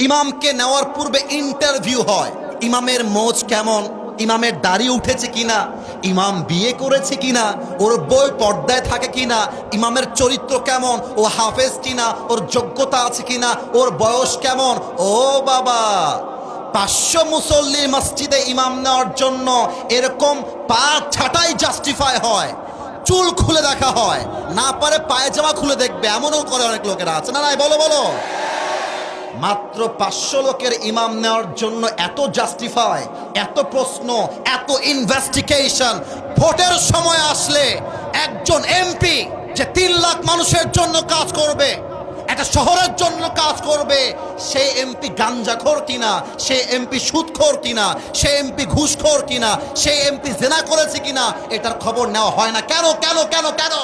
ইমামকে নেওয়ার পূর্বে ইন্টারভিউ হয়। ইমামের মোচ কেমন, ইমামের দাড়ি উঠেছে কিনা, ইমাম বিয়ে করেছে কিনা, ওর বই পর্দায় থাকে কিনা, ইমামের চরিত্র কেমন, ও হাফেজ কিনা, ওর যোগ্যতা আছে কিনা, ওর বয়স কেমন। ও বাবা, 500 মুসল্লির মসজিদে ইমাম নেওয়ার জন্য এরকম পা ছাটাই জাস্টিফাই হয়, চুল খুলে দেখা হয়, না পারে পায়জামা খুলে দেখবে, এমনও করে অনেক লোকেরা আছে না? নাই বলো বলো। মাত্র 500 লোকের ইমাম নেওয়ার জন্য এত জাস্টিফাই, এত প্রশ্ন, এত ইনভেস্টিগেশন। ভোটের সময় আসলে একজন এমপি যে 3 লাখ মানুষের জন্য কাজ করবে, একটা শহরের জন্য কাজ করবে, সেই এমপি গাঞ্জাখোর কিনা, সেই এমপি সুদখোর কিনা, সেই এমপি ঘুষখোর কিনা, সেই এমপি জেনা করেছে কিনা, এটার খবর নেওয়া হয় না। কেন কেন কেন কেন?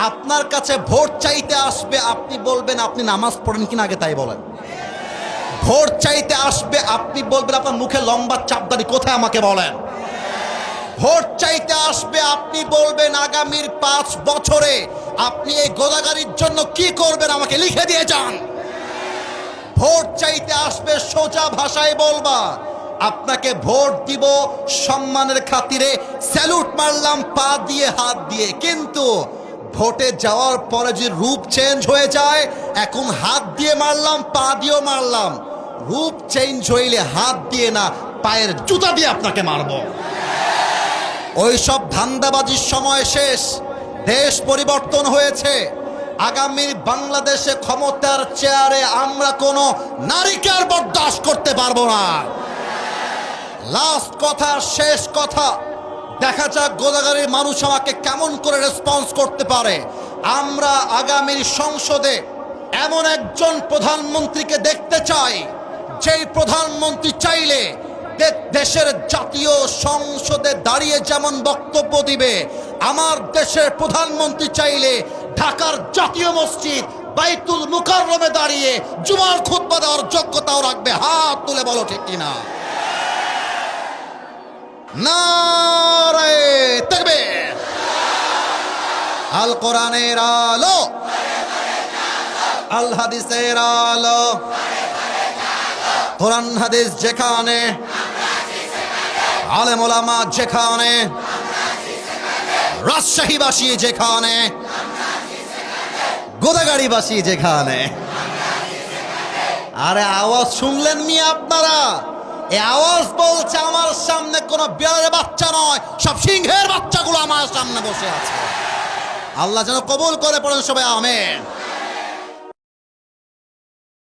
আপনার কাছে ভোট চাইতে আসবে, আপনি বলবেন আপনি নামাজ পড়েন কিনা আগে তাই বলেন। ভোট চাইতে আসবে, আপনি বলবেন আপনার মুখে লম্বা চাপদাড়ি কোথায় আমাকে বলেন। ভোট চাইতে আসবে, আপনি বলবেন আগামীর 5 বছরে আপনি এই গোদাগাড়ির জন্য কি করবেন আমাকে লিখে দিয়ে যান। ভোট চাইতে আসবে, সোজা ভাষায় বলবা আপনাকে ভোট দিব সম্মানের খাতিরে, স্যালুট মারলাম পা দিয়ে হাত দিয়ে। কিন্তু ভোটে যাওয়ার পরে যে রূপ চেঞ্জ হয়ে যায়, এখন হাত দিয়ে মারলাম পা দিয়েও মারলাম, রূপ চেঞ্জ হইলে হাত দিয়ে না পায়ের জুতা দিয়ে আপনাকে মারব। ওই সব ধান্দাবাজির সময় শেষ, দেশ পরিবর্তন হয়েছে। আগামীর বাংলাদেশে ক্ষমতার চেয়ারে আমরা কোনো নারীকে আর বরদাস্ত করতে পারবো না। লাস্ট কথা, শেষ কথা, দেখা যাক গোদাগাড়ির মানুষ আমাকে কেমন করে রেসপন্স করতে পারে। আমরা আগামীর সংসদে এমন একজন প্রধানমন্ত্রীকে দেখতে চাই, যেই প্রধানমন্ত্রী চাইলে দেশের জাতীয় সংসদে দাঁড়িয়ে যেমন বক্তব্য দিবে, আমার দেশের প্রধানমন্ত্রী চাইলে ঢাকার জাতীয় মসজিদ বাইতুল মুকাররমে দাঁড়িয়ে জুমার খুতবা দেওয়ার যোগ্যতাও রাখবে। হাত তুলে বলো ঠিক কিনা। নারে তাকবীর। আল কোরআনের আলো, আল হাদিসের আলো, কোরআন হাদিস যেখানে, আলেম ওলামা যেখানে, রাজশাহীবাসী যেখানে, গোদাগাড়িবাসী যেখানে। আরে আওয়াজ শুনলেন মিয়া আপনারা? এই আওয়াজ বলছে আমার সামনে কোনো বিড়ালের বাচ্চা নয়, সব সিংহের বাচ্চাগুলো আমার সামনে বসে আছে। আল্লাহ যেন কবুল করে, পড়েন সবাই আমিন।